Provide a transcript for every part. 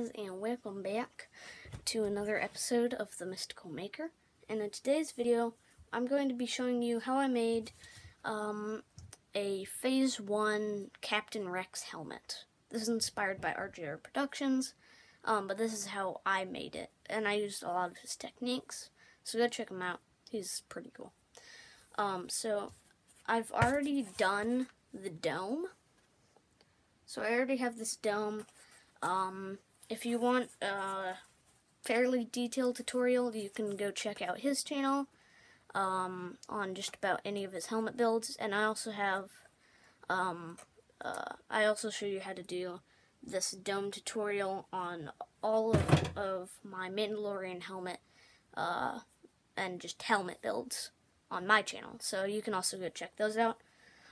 guys, and welcome back to another episode of The Mystical Maker. And in today's video, I'm going to be showing you how I made a Phase 1 Captain Rex helmet. This is inspired by RJR Productions, but this is how I made it. And I used a lot of his techniques, so go check him out. He's pretty cool. So I've already done the dome. So I already have this dome. If you want a fairly detailed tutorial, you can go check out his channel on just about any of his helmet builds. And I also have, I also show you how to do this dome tutorial on all of my Mandalorian helmet and just helmet builds on my channel. So you can also go check those out.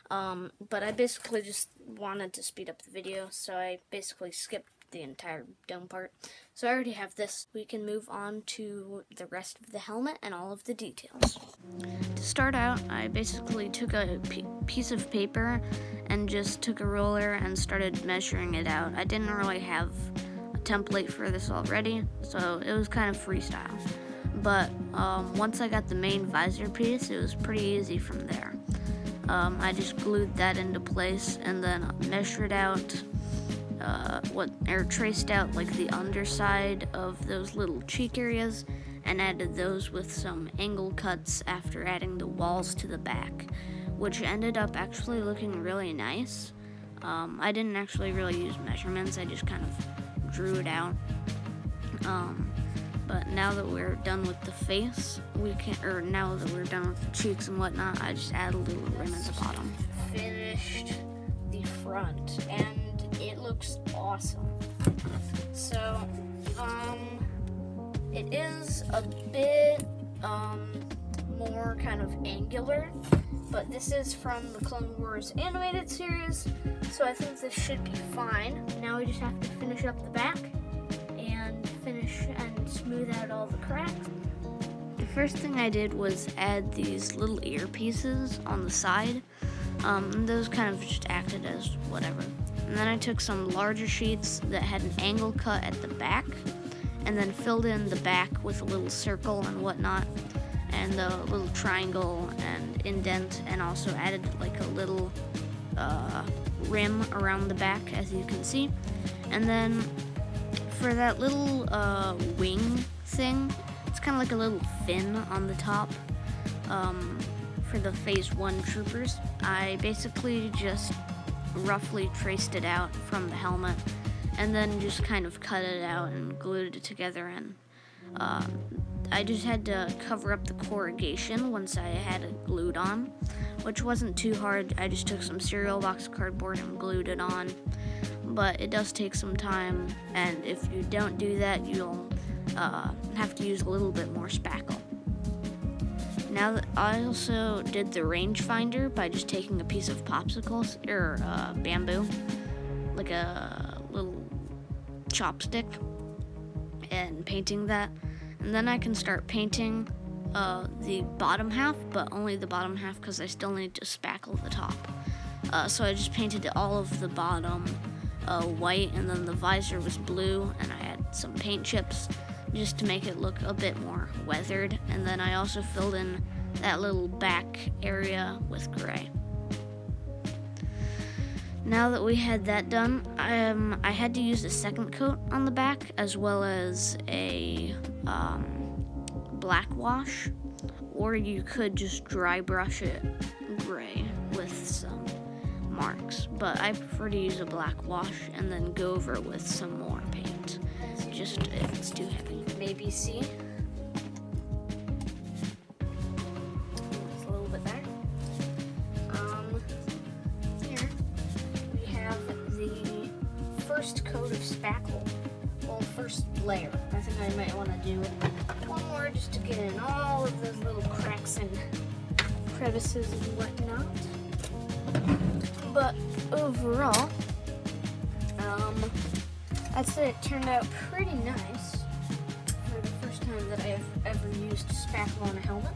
But I basically just wanted to speed up the video, so I basically skipped the entire dome part. So I already have this. We can move on to the rest of the helmet and all of the details. To start out, I basically took a piece of paper and just took a ruler and started measuring it out. I didn't really have a template for this already, so it was kind of freestyle. But once I got the main visor piece, it was pretty easy from there. I just glued that into place and then measured out traced out like the underside of those little cheek areas and added those with some angle cuts after adding the walls to the back, which ended up actually looking really nice. I didn't actually really use measurements, I just kind of drew it out. But now that we're done with the face, now that we're done with the cheeks and whatnot, I just add a little rim at the bottom. Finished the front, and it looks awesome. So, it is a bit, more kind of angular, but this is from the Clone Wars animated series, so I think this should be fine. Now we just have to finish up the back, and finish and smooth out all the cracks. The first thing I did was add these little earpieces on the side. Those kind of just acted as whatever. And then I took some larger sheets that had an angle cut at the back, and then filled in the back with a little circle and whatnot, and a little triangle and indent, and also added like a little rim around the back, as you can see. And then for that little wing thing, it's kind of like a little fin on the top. For the Phase 1 troopers, I basically just roughly traced it out from the helmet and then just kind of cut it out and glued it together. And I just had to cover up the corrugation once I had it glued on, which wasn't too hard. I just took some cereal box cardboard and glued it on. But it does take some time, and if you don't do that, you'll have to use a little bit more spackle. Now that I also did the rangefinder by just taking a piece of popsicles or bamboo, like a little chopstick, and painting that. And then I can start painting the bottom half, but only the bottom half because I still need to spackle the top. So I just painted all of the bottom white, and then the visor was blue, and I had some paint chips just to make it look a bit more weathered. And then I also filled in that little back area with gray. Now that we had that done, I had to use a second coat on the back, as well as a black wash, or you could just dry brush it gray with some marks, but I prefer to use a black wash and then go over it with some more paint, just if it's too heavy. Maybe see? It's a little bit better. Here we have the first coat of spackle. Well, first layer. I think I might want to do one more just to get in all of those little cracks and crevices and whatnot. But overall, I'd say it turned out pretty nice for the first time that I've ever used spackle on a helmet.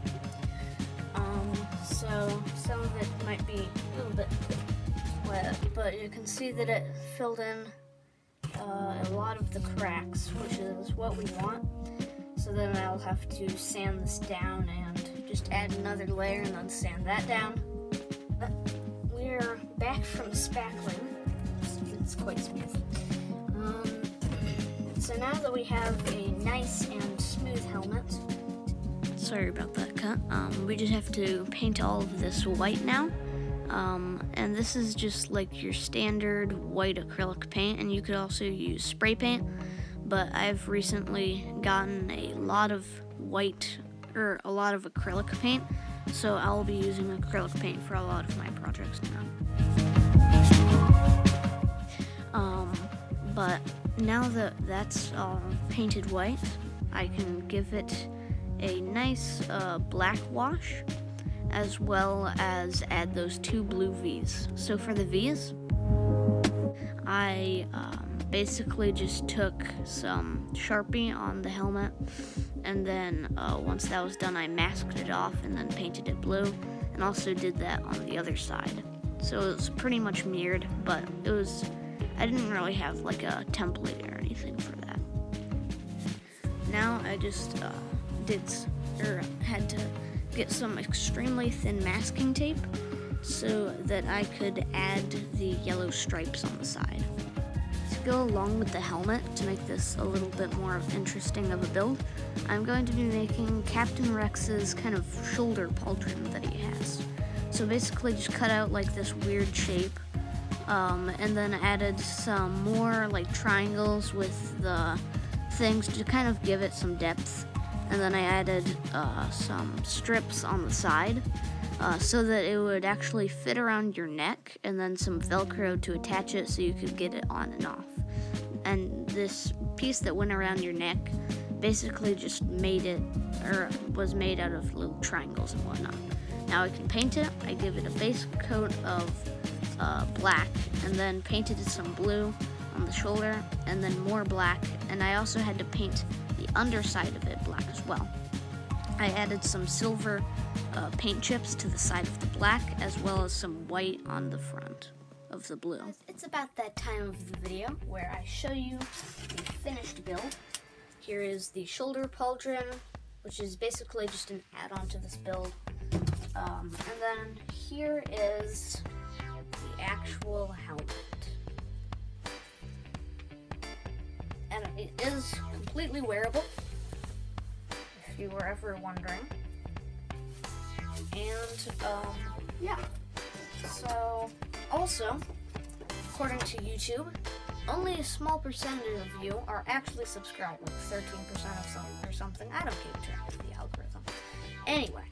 So some of it might be a little bit wet, but you can see that it filled in a lot of the cracks, which is what we want. So then I'll have to sand this down and just add another layer and then sand that down. We're back from spackling. It's quite smooth. So now that we have a nice and smooth helmet, sorry about that cut, we just have to paint all of this white now. And this is just like your standard white acrylic paint, and you could also use spray paint, but I've recently gotten a lot of white, or a lot of acrylic paint, so I'll be using acrylic paint for a lot of my projects now. But now that that's all painted white, I can give it a nice black wash, as well as add those 2 blue V's. So for the V's, I basically just took some Sharpie on the helmet, and then once that was done, I masked it off and then painted it blue, and also did that on the other side. So it was pretty much mirrored, but I didn't really have like a template or anything for that. Now I just had to get some extremely thin masking tape so that I could add the yellow stripes on the side. To go along with the helmet, to make this a little bit more interesting of a build, I'm going to be making Captain Rex's kind of shoulder pauldron that he has. So basically just cut out like this weird shape, and then added some more like triangles with the things to kind of give it some depth. And then I added some strips on the side so that it would actually fit around your neck, and then some Velcro to attach it so you could get it on and off. And this piece that went around your neck basically just was made out of little triangles and whatnot. Now I can paint it. I give it a base coat of black, and then painted some blue on the shoulder, and then more black, and I also had to paint the underside of it black as well. I added some silver paint chips to the side of the black, as well as some white on the front of the blue. It's about that time of the video where I show you the finished build. Here is the shoulder pauldron, which is basically just an add-on to this build. And then here is the actual helmet. And it is completely wearable, if you were ever wondering. And, yeah. So, also, according to YouTube, only a small percentage of you are actually subscribed, like 13% of something or something. I don't keep track of the algorithm. Anyway,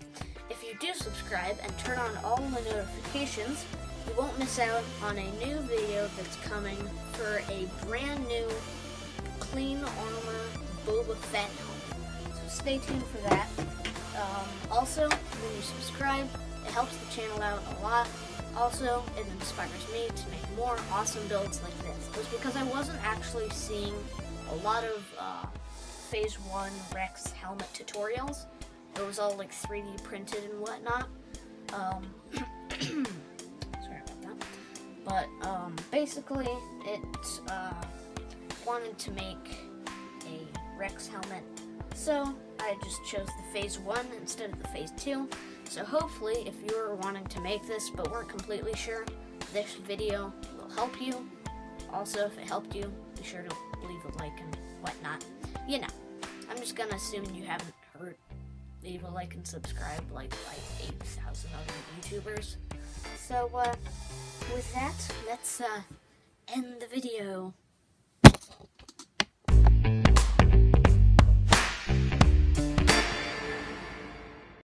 if you do subscribe and turn on all the notifications, you won't miss out on a new video that's coming for a brand new clean armor Boba Fett helmet. So stay tuned for that. Also, when you subscribe, it helps the channel out a lot. Also, it inspires me to make more awesome builds like this. It was because I wasn't actually seeing a lot of phase 1 Rex helmet tutorials. It was all like 3D printed and whatnot. Sorry about that. But basically, it wanted to make a Rex helmet, so I just chose the phase 1 instead of the phase 2. So hopefully, if you were wanting to make this but weren't completely sure, this video will help you. Also, if it helped you, be sure to leave a like and whatnot. You know, I'm just gonna assume you haven't heard. Leave a like and subscribe like 8,000 other YouTubers. So, with that, let's end the video.